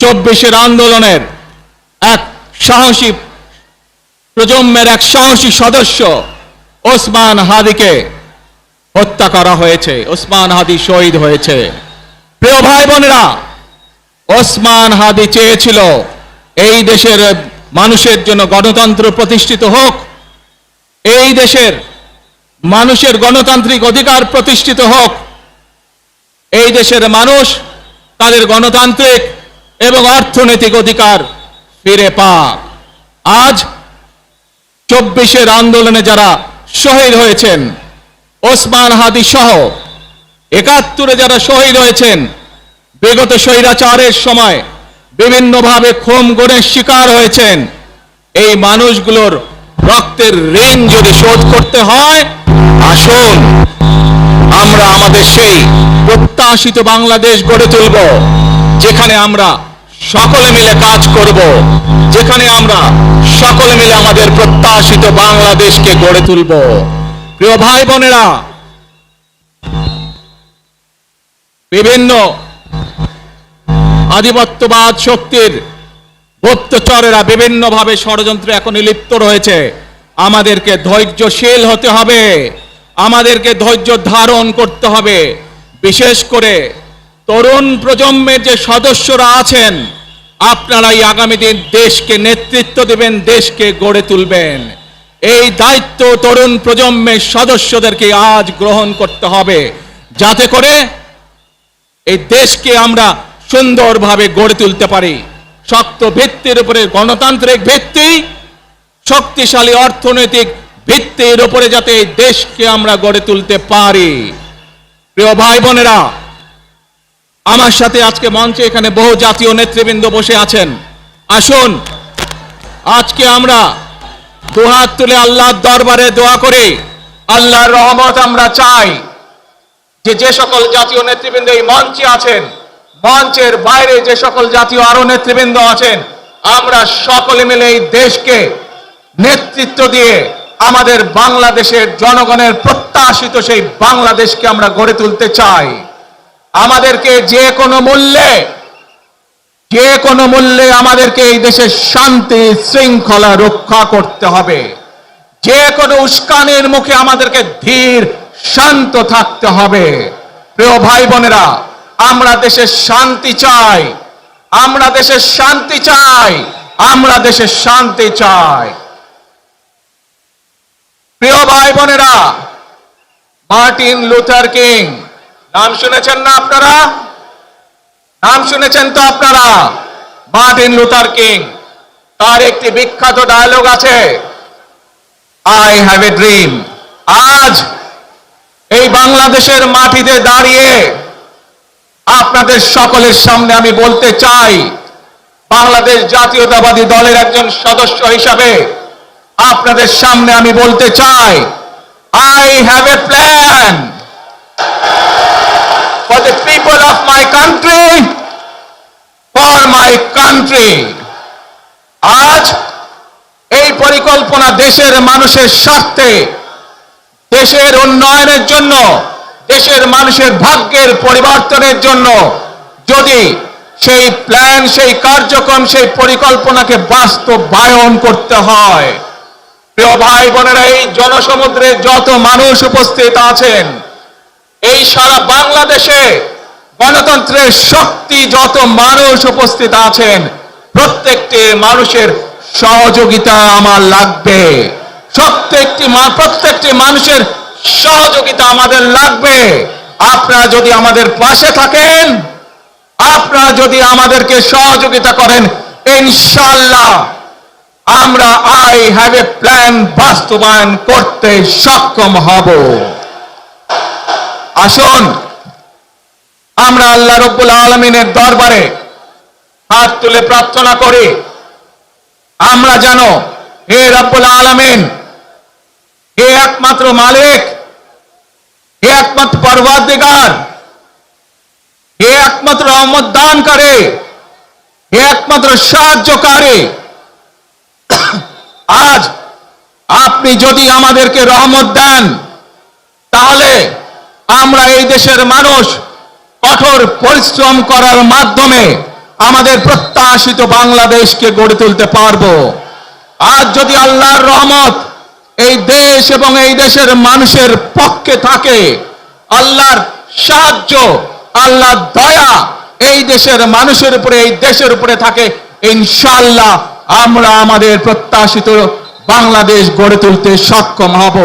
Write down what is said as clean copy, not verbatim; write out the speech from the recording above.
24-এর আন্দোলনের এক সাহসী প্রজন্মের এক সাহসী সদস্য ওসমান হাদিকে হত্যা করা হয়েছে। ওসমান হাদি শহীদ হয়েছে। প্রিয় ভাই বোনেরা, ওসমান হাদি চেয়েছিল এই দেশের মানুষের জন্য গণতন্ত্র প্রতিষ্ঠিত হোক, এই দেশের মানুষের গণতান্ত্রিক অধিকার প্রতিষ্ঠিত হোক, এই দেশের মানুষ তাদের গণতান্ত্রিক এবং অর্থনৈতিক অধিকার ফিরে পাক। আজ 24-এর আন্দোলনে যারা শহীদ হয়েছেন, ওসমান হাদি সহ 71-এ যারা শহীদ হয়েছেন, বিগত স্বৈরাচারের সময় বিভিন্নভাবে খুন গুমের শিকার হয়েছেন, এই মানুষগুলোর রক্তের ঋণ যদি শোধ করতে হয়, আসুন আমরা আমাদের সেই প্রত্যাশিত বাংলাদেশ গড়ে তুলব, যেখানে আমরা সকলে মিলে কাজ করব, যেখানে আমরা সকলে মিলে আমাদের প্রত্যাশিত বাংলাদেশকে গড়ে তুলব। প্রিয় ভাই বোনেরা, বিভিন্ন আধিপত্যবাদ শক্তির গুপ্তচরেরা বিভিন্নভাবে ষড়যন্ত্রে এখন লিপ্ত রয়েছে। আমাদেরকে ধৈর্যশীল হতে হবে, আমাদেরকে ধৈর্য ধারণ করতে হবে। বিশেষ করে তরুণ প্রজন্মের যে সদস্যরা আছেন, আপনারাই আগামী দিন দেশকে নেতৃত্ব দেবেন, দেশকে গড়ে তুলবেন। এই দায়িত্ব তরুণ প্রজন্মের সদস্যদেরকে আজ গ্রহণ করতে হবে, যাতে করে এই দেশকে আমরা সুন্দরভাবে গড়ে তুলতে পারি। শক্ত ভিত্তির উপরে গণতান্ত্রিক ভিত্তি, শক্তিশালী অর্থনৈতিক ভিত্তির উপরে যাতে এই দেশকে আমরা গড়ে তুলতে পারি। প্রিয় ভাই বোনেরা, আমার সাথে আজকে মঞ্চে এখানে বহু জাতীয় নেতৃবৃন্দ বসে আছেন। আসুন আজকে আমরা দুহাত তুলে আল্লাহর দরবারে দোয়া করি, আল্লাহর রহমত আমরা চাই। যে সকল জাতীয় নেতৃবৃন্দ এই মঞ্চে আছেন, মঞ্চের বাইরে যে সকল জাতীয় আরো নেতৃবৃন্দ আছেন, আমরা সকলে মিলে এই দেশকে নেতৃত্ব দিয়ে আমাদের বাংলাদেশের জনগণের প্রত্যাশিত সেই বাংলাদেশকে আমরা গড়ে তুলতে চাই। আমাদেরকে যে কোনো মূল্যে আমাদেরকে এই দেশের শান্তি শৃঙ্খলা রক্ষা করতে হবে। যে কোনো উস্কানির মুখে আমাদেরকে ধীর শান্ত থাকতে হবে। প্রিয় ভাই বোনেরা, আমরা দেশের শান্তি চাই, আমরা দেশের শান্তি চাই, আমরা দেশের শান্তি চাই। প্রিয় ভাই বোনেরা, মার্টিন লুথার কিং নাম শুনেছেন না আপনারা? নাম শুনেছেন তো আপনারা? মার্টিন লুথার কিং, তার একটি বিখ্যাত ডায়লগ আছে, আই হ্যাভ এ ড্রিম। আজ এই বাংলাদেশের মাটিতে দাঁড়িয়ে আপনাদের সকলের সামনে আমি বলতে চাই, বাংলাদেশ জাতীয়তাবাদী দলের একজন সদস্য হিসাবে আপনাদের সামনে আমি বলতে চাই, I have a plan for the people of my country, for my country. আজ এই পরিকল্পনা দেশের মানুষের স্বার্থে, দেশের উন্নয়নের জন্য, দেশের মানুষের ভাগ্যের পরিবর্তনের জন্য, যদি সেই প্ল্যান, সেই কার্যক্রম, সেই পরিকল্পনাকে বাস্তবায়ন করতে হয়, প্রিয় ভাই বোনেরা, এই জনসমুদ্রে যত মানুষ উপস্থিত আছেন, এই সারা বাংলাদেশে গণতন্ত্রের শক্তি যত মানুষ উপস্থিত আছেন, প্রত্যেকটি মানুষের সহযোগিতা আমার লাগবে। প্রত্যেকটি মানুষের সহযোগিতা আমাদের লাগবে। আপনারা যদি আমাদের পাশে থাকেন, আপনারা যদি আমাদেরকে সহযোগিতা করেন, ইনশাআল্লাহ আমরা আই হ্যাভ এ প্ল্যান বাস্তবায়ন করতে সক্ষম হব। আসুন আমরা আল্লাহ রাব্বুল আলামিনের দরবারে হাত তুলে প্রার্থনা করি, আমরা যেন হে রাব্বুল আলামিন, হে একমাত্র মালিক, হে একমাত্র পরওয়ারদিগার, হে একমাত্র রহমত দানকারী, হে একমাত্র সাহায্যকারী, আজ আপনি যদি আমাদেরকে রহমত দেন, তাহলে আমরা এই দেশের মানুষ কঠোর পরিশ্রম করার মাধ্যমে আমাদের প্রত্যাশিত বাংলাদেশকে গড়ে তুলতে পারবো। আজ যদি আল্লাহর রহমত এই দেশ এবং এই দেশের মানুষের পক্ষে থাকে, আল্লাহর সাহায্য, আল্লাহর দয়া এই দেশের মানুষের উপরে, এই দেশের উপরে থাকে, ইনশাআল্লাহ আমরা আমাদের প্রত্যাশিত বাংলাদেশ গড়ে তুলতে সক্ষম হব।